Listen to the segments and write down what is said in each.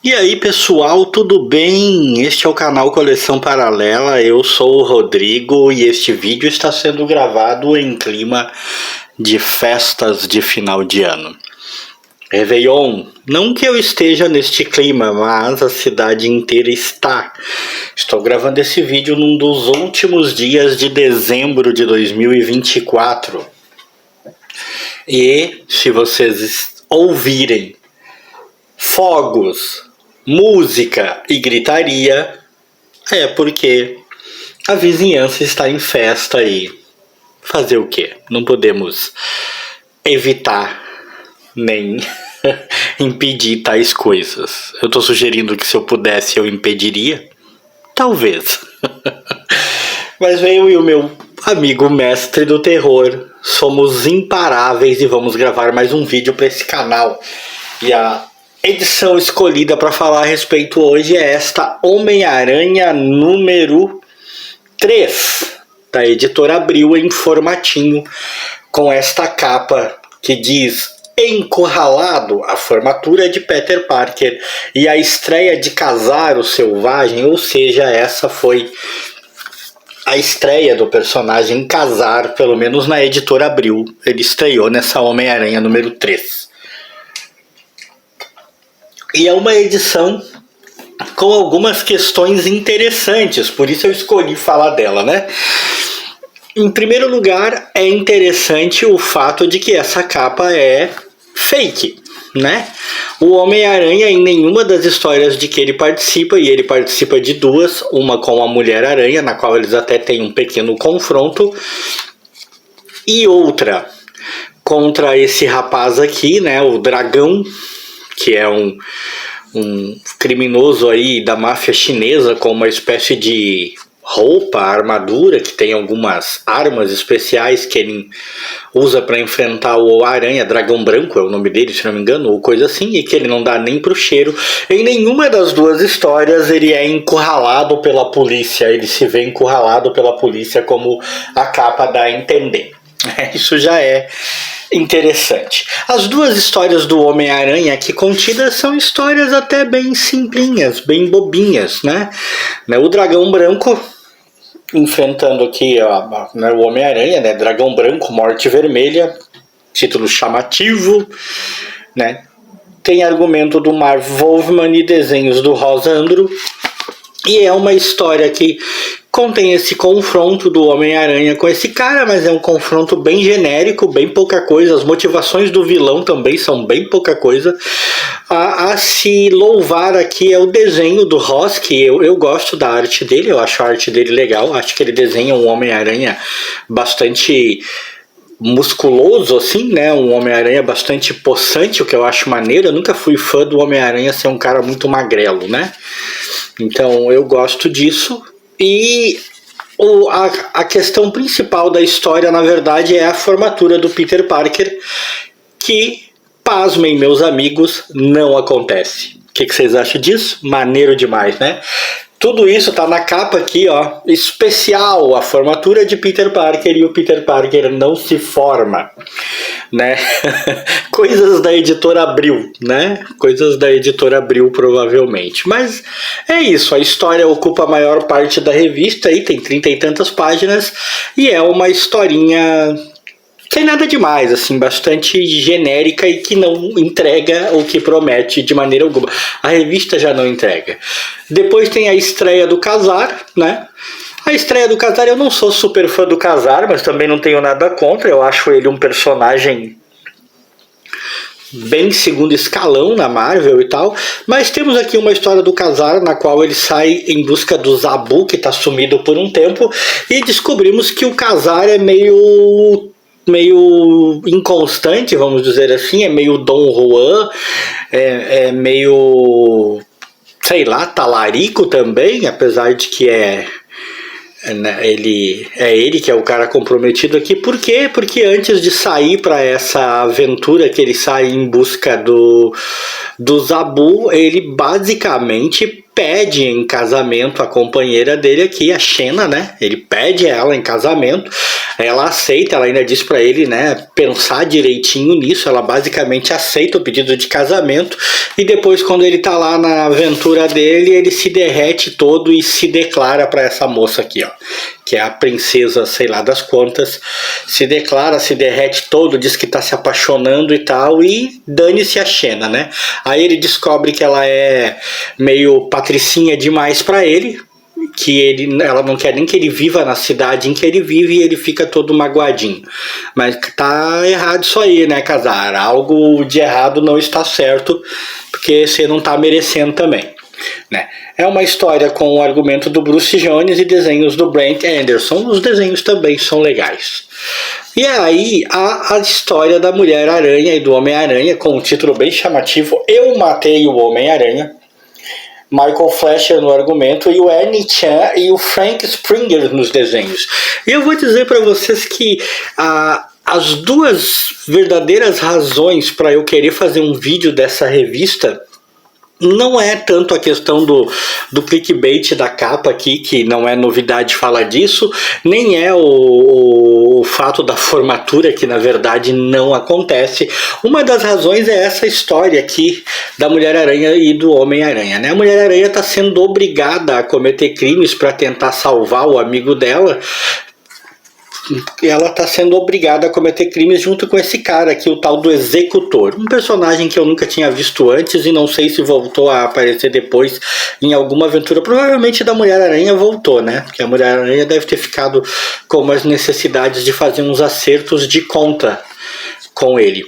E aí pessoal, tudo bem? Este é o canal Coleção Paralela, eu sou o Rodrigo e este vídeo está sendo gravado em clima de festas de final de ano. Réveillon, não que eu esteja neste clima, mas a cidade inteira está. Estou gravando esse vídeo num dos últimos dias de dezembro de 2024. E se vocês ouvirem fogos, música e gritaria, é porque a vizinhança está em festa e fazer o quê? Não podemos evitar nem impedir tais coisas. Eu estou sugerindo que se eu pudesse eu impediria? Talvez. Mas eu e o meu amigo mestre do terror somos imparáveis e vamos gravar mais um vídeo para esse canal. E a edição escolhida para falar a respeito hoje é esta Homem-Aranha número 3 da editora Abril em formatinho, com esta capa que diz Encurralado, a formatura de Peter Parker e a estreia de Casar o Selvagem, ou seja, essa foi a estreia do personagem Casar, pelo menos na editora Abril. Ele estreou nessa Homem-Aranha número 3. E é uma edição com algumas questões interessantes, por isso eu escolhi falar dela, né? Em primeiro lugar, é interessante o fato de que essa capa é fake, né? O Homem-Aranha, em nenhuma das histórias de que ele participa, e ele participa de duas, uma com a Mulher-Aranha, na qual eles até têm um pequeno confronto, e outra contra esse rapaz aqui, né? O Dragão, que é um criminoso aí da máfia chinesa com uma espécie de roupa, armadura, que tem algumas armas especiais que ele usa para enfrentar o Aranha, Dragão Branco é o nome dele, se não me engano, ou coisa assim, e que ele não dá nem pro cheiro. Em nenhuma das duas histórias ele é encurralado pela polícia, ele se vê encurralado pela polícia, como a capa dá a entender. Isso já é interessante. As duas histórias do Homem-Aranha aqui contidas são histórias até bem simplinhas, bem bobinhas, né? O Dragão Branco enfrentando aqui o Homem-Aranha, né? Dragão Branco, Morte Vermelha, título chamativo, né? Tem argumento do Marv Wolfman e desenhos do Rosa Andru. E é uma história que contém esse confronto do Homem-Aranha com esse cara, mas é um confronto bem genérico, bem pouca coisa. As motivações do vilão também são bem pouca coisa. A se louvar aqui é o desenho do Ross, que eu gosto da arte dele, eu acho a arte dele legal. Acho que ele desenha um Homem-Aranha bastante musculoso, assim, né? Um Homem-Aranha bastante possante, o que eu acho maneiro. Eu nunca fui fã do Homem-Aranha ser um cara muito magrelo, né? Então eu gosto disso. E a questão principal da história, na verdade, é a formatura do Peter Parker, que, pasmem meus amigos, não acontece. O que vocês acham disso? Maneiro demais, né? Tudo isso tá na capa aqui, ó, especial, a formatura de Peter Parker, e o Peter Parker não se forma, né? Coisas da editora Abril, né? Coisas da editora Abril, provavelmente. Mas é isso, a história ocupa a maior parte da revista, aí tem 30 e tantas páginas, e é uma historinha sem nada demais, assim, bastante genérica e que não entrega o que promete de maneira alguma. A revista já não entrega. Depois tem a estreia do Casar, né? A estreia do Casar, eu não sou super fã do Casar, mas também não tenho nada contra. Eu acho ele um personagem bem segundo escalão na Marvel e tal. Mas temos aqui uma história do Casar, na qual ele sai em busca do Zabu, que está sumido por um tempo, e descobrimos que o Casar é meio inconstante, vamos dizer assim, é meio Dom Juan, é meio, sei lá, talarico também, apesar de que ele que é o cara comprometido aqui. Por quê? Porque antes de sair para essa aventura que ele sai em busca do Zabu, ele basicamente pede em casamento a companheira dele aqui, a Xena, né? Ele pede ela em casamento, ela aceita, ela ainda diz pra ele, né, pensar direitinho nisso, ela basicamente aceita o pedido de casamento e depois quando ele tá lá na aventura dele, ele se derrete todo e se declara pra essa moça aqui, ó, que é a princesa, sei lá das quantas, se declara, se derrete todo, diz que tá se apaixonando e tal, e dane-se a Xena, né? Aí ele descobre que ela é meio patricinha demais pra ele, que ela não quer nem que ele viva na cidade em que ele vive e ele fica todo magoadinho. Mas tá errado isso aí, né, casar? Algo de errado não está certo, porque você não tá merecendo também, né? É uma história com o argumento do Bruce Jones e desenhos do Brent Anderson. Os desenhos também são legais. E aí a história da Mulher-Aranha e do Homem-Aranha, com um título bem chamativo, Eu Matei o Homem-Aranha. Michael Fleischer no argumento e o Ernie Chan e o Frank Springer nos desenhos. E eu vou dizer para vocês que as duas verdadeiras razões para eu querer fazer um vídeo dessa revista não é tanto a questão do clickbait da capa aqui, que não é novidade falar disso, nem é o fato da formatura, que na verdade não acontece. Uma das razões é essa história aqui da Mulher-Aranha e do Homem-Aranha, né? A Mulher-Aranha está sendo obrigada a cometer crimes para tentar salvar o amigo dela. Ela está sendo obrigada a cometer crimes junto com esse cara aqui, o tal do Executor. Um personagem que eu nunca tinha visto antes e não sei se voltou a aparecer depois em alguma aventura. Provavelmente da Mulher-Aranha voltou, né? Porque a Mulher-Aranha deve ter ficado com umas necessidades de fazer uns acertos de conta com ele,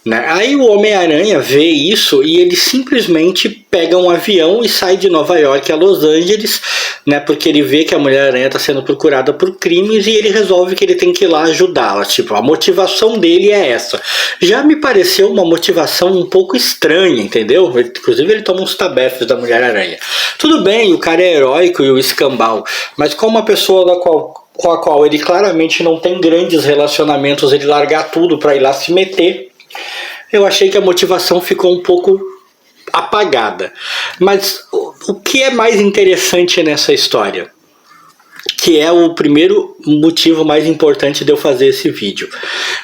né? Aí o Homem-Aranha vê isso e ele simplesmente pega um avião e sai de Nova York a Los Angeles, né? Porque ele vê que a Mulher-Aranha está sendo procurada por crimes e ele resolve que ele tem que ir lá ajudá-la. Tipo, a motivação dele é essa. Já me pareceu uma motivação um pouco estranha, entendeu? Inclusive ele toma uns tabefes da Mulher-Aranha. Tudo bem, o cara é heróico e o escambau, mas com uma pessoa com a qual ele claramente não tem grandes relacionamentos, ele largar tudo para ir lá se meter, eu achei que a motivação ficou um pouco apagada. Mas o que é mais interessante nessa história? Que é o primeiro motivo mais importante de eu fazer esse vídeo,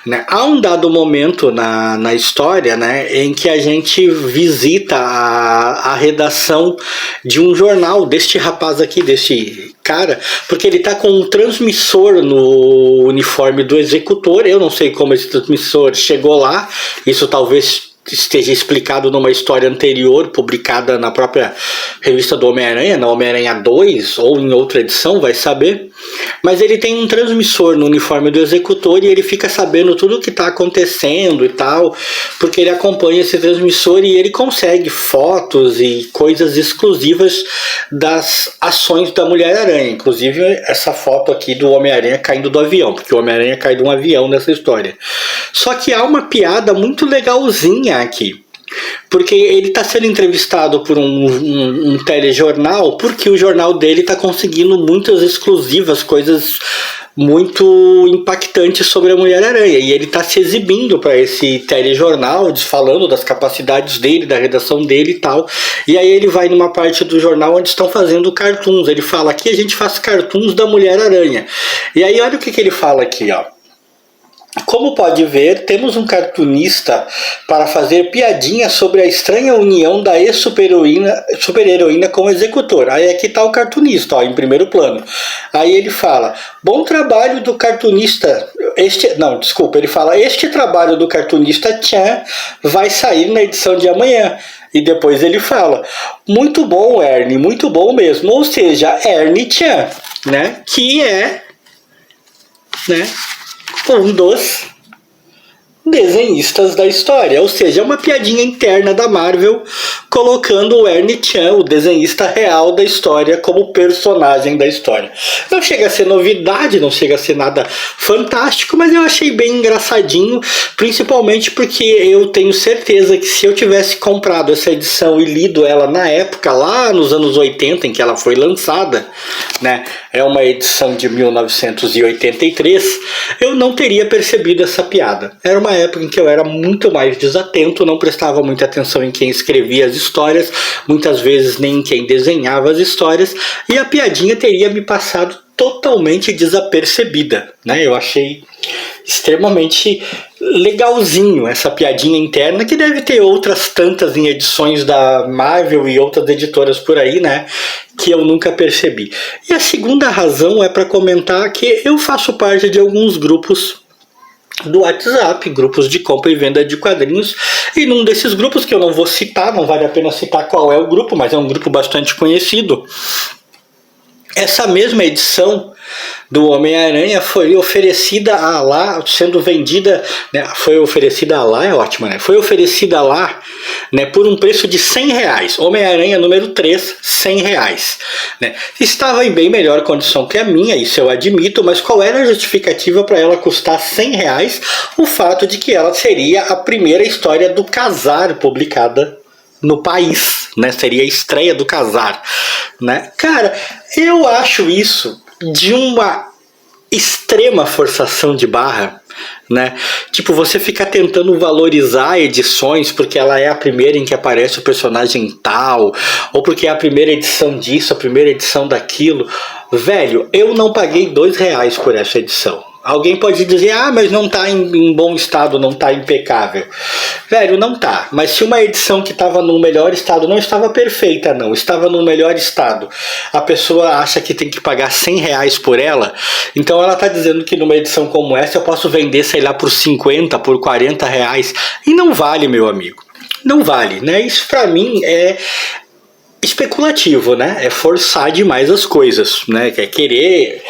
né? Há um dado momento na história, né, em que a gente visita a redação de um jornal deste rapaz aqui, deste cara, porque ele tá com um transmissor no uniforme do Executor. Eu não sei como esse transmissor chegou lá, isso talvez esteja explicado numa história anterior, publicada na própria revista do Homem-Aranha, na Homem-Aranha 2, ou em outra edição, vai saber. Mas ele tem um transmissor no uniforme do Executor e ele fica sabendo tudo o que está acontecendo e tal, porque ele acompanha esse transmissor e ele consegue fotos e coisas exclusivas das ações da Mulher-Aranha. Inclusive essa foto aqui do Homem-Aranha caindo do avião, porque o Homem-Aranha cai de um avião nessa história. Só que há uma piada muito legalzinha aqui, porque ele está sendo entrevistado por um telejornal, porque o jornal dele está conseguindo muitas exclusivas, coisas muito impactantes sobre a Mulher-Aranha, e ele está se exibindo para esse telejornal, falando das capacidades dele, da redação dele e tal. E aí ele vai numa parte do jornal onde estão fazendo cartoons. Ele fala: aqui a gente faz cartoons da Mulher-Aranha. E aí olha o que ele fala aqui, ó. Como pode ver, temos um cartunista para fazer piadinhas sobre a estranha união da ex-super-heroína com o Executor. Aí aqui está o cartunista, ó, em primeiro plano. Aí ele fala: bom trabalho do cartunista. Ele fala: este trabalho do cartunista Chan vai sair na edição de amanhã. E depois ele fala: muito bom, Ernie, muito bom mesmo. Ou seja, Ernie Chan, né? Que é, né, um dos desenhistas da história, ou seja, é uma piadinha interna da Marvel colocando o Ernie Chan, o desenhista real da história, como personagem da história. Não chega a ser novidade, não chega a ser nada fantástico, mas eu achei bem engraçadinho, principalmente porque eu tenho certeza que se eu tivesse comprado essa edição e lido ela na época, lá nos anos 80, em que ela foi lançada, né, é uma edição de 1983, eu não teria percebido essa piada. Era uma época em que eu era muito mais desatento, não prestava muita atenção em quem escrevia as histórias, muitas vezes nem em quem desenhava as histórias, e a piadinha teria me passado totalmente desapercebida, né? Eu achei extremamente legalzinho essa piadinha interna, que deve ter outras tantas em edições da Marvel e outras editoras por aí, né, que eu nunca percebi. E a segunda razão é para comentar que eu faço parte de alguns grupos do WhatsApp, grupos de compra e venda de quadrinhos, e num desses grupos, que eu não vou citar, não vale a pena citar qual é o grupo, mas é um grupo bastante conhecido, essa mesma edição do Homem-Aranha foi oferecida a lá, sendo vendida, né, foi oferecida a lá, é ótimo, né? Foi oferecida lá, né, por um preço de R$100. Homem-Aranha número 3, R$100, né? Estava em bem melhor condição que a minha, isso eu admito, mas qual era a justificativa para ela custar R$100? O fato de que ela seria a primeira história do Kazar publicada no país, né? Seria a estreia do Kazar, né? Cara, eu acho isso de uma extrema forçação de barra, né? Tipo, você ficar tentando valorizar edições porque ela é a primeira em que aparece o personagem tal, ou porque é a primeira edição disso, a primeira edição daquilo. Velho, eu não paguei R$2 por essa edição. Alguém pode dizer, ah, mas não tá em bom estado, não tá impecável. Velho, não tá. Mas se uma edição que estava no melhor estado, não estava perfeita não, estava no melhor estado, a pessoa acha que tem que pagar R$100 por ela, então ela tá dizendo que numa edição como essa eu posso vender, sei lá, por 50, por R$40. E não vale, meu amigo. Não vale, né? Isso pra mim é especulativo, né? É forçar demais as coisas, né? É querer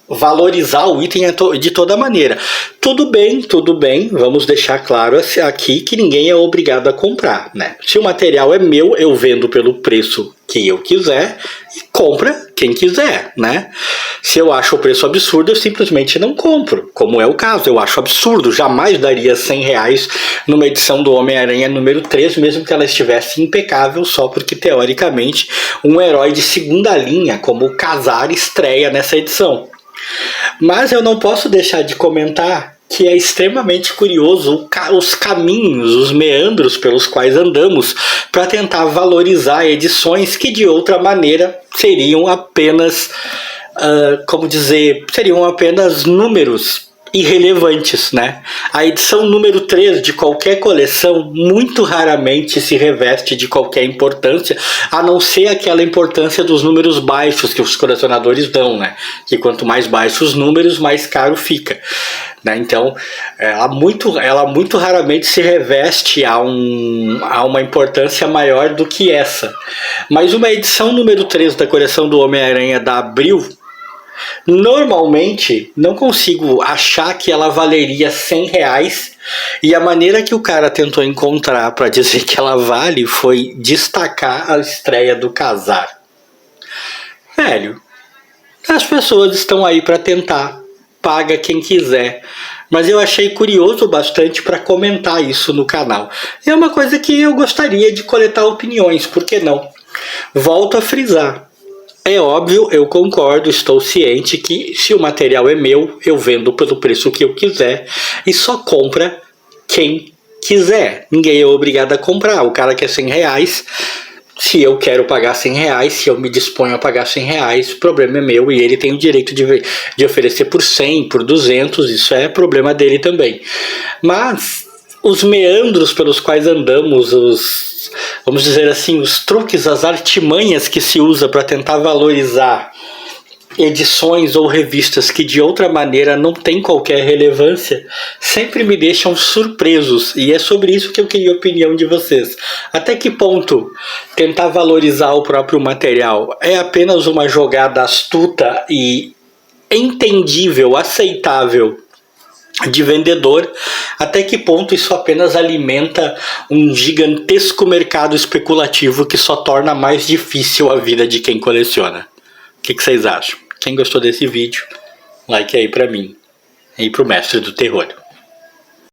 valorizar o item de toda maneira. Tudo bem, vamos deixar claro aqui que ninguém é obrigado a comprar, né? Se o material é meu, eu vendo pelo preço que eu quiser e compra quem quiser, né? Se eu acho o preço absurdo, eu simplesmente não compro, como é o caso. Eu acho absurdo, jamais daria R$100 numa edição do Homem-Aranha número 3, mesmo que ela estivesse impecável, só porque, teoricamente, um herói de segunda linha, como o Kazar, estreia nessa edição. Mas eu não posso deixar de comentar que é extremamente curioso os caminhos, os meandros pelos quais andamos para tentar valorizar edições que de outra maneira seriam apenas, seriam apenas números irrelevantes, né? A edição número 3 de qualquer coleção muito raramente se reveste de qualquer importância, a não ser aquela importância dos números baixos que os colecionadores dão, né? Que quanto mais baixos os números, mais caro fica, né? Então, ela muito raramente se reveste a uma importância maior do que essa. Mas uma edição número 3 da coleção do Homem-Aranha da Abril, normalmente não consigo achar que ela valeria R$100, e a maneira que o cara tentou encontrar para dizer que ela vale foi destacar a estreia do Kazar. Velho, as pessoas estão aí para tentar, paga quem quiser, mas eu achei curioso bastante para comentar isso no canal. É uma coisa que eu gostaria de coletar opiniões, por que não? Volto a frisar. É óbvio, eu concordo, estou ciente que se o material é meu, eu vendo pelo preço que eu quiser e só compra quem quiser. Ninguém é obrigado a comprar. O cara quer R$100, se eu quero pagar R$100, se eu me disponho a pagar R$100, o problema é meu e ele tem o direito de oferecer por 100, por 200, isso é problema dele também. Mas os meandros pelos quais andamos, vamos dizer assim, os truques, as artimanhas que se usa para tentar valorizar edições ou revistas que de outra maneira não tem qualquer relevância, sempre me deixam surpresos, e é sobre isso que eu queria a opinião de vocês. Até que ponto tentar valorizar o próprio material é apenas uma jogada astuta e entendível, aceitável de vendedor, até que ponto isso apenas alimenta um gigantesco mercado especulativo que só torna mais difícil a vida de quem coleciona. O que vocês acham? Quem gostou desse vídeo, like aí pra mim e pro Mestre do Terror.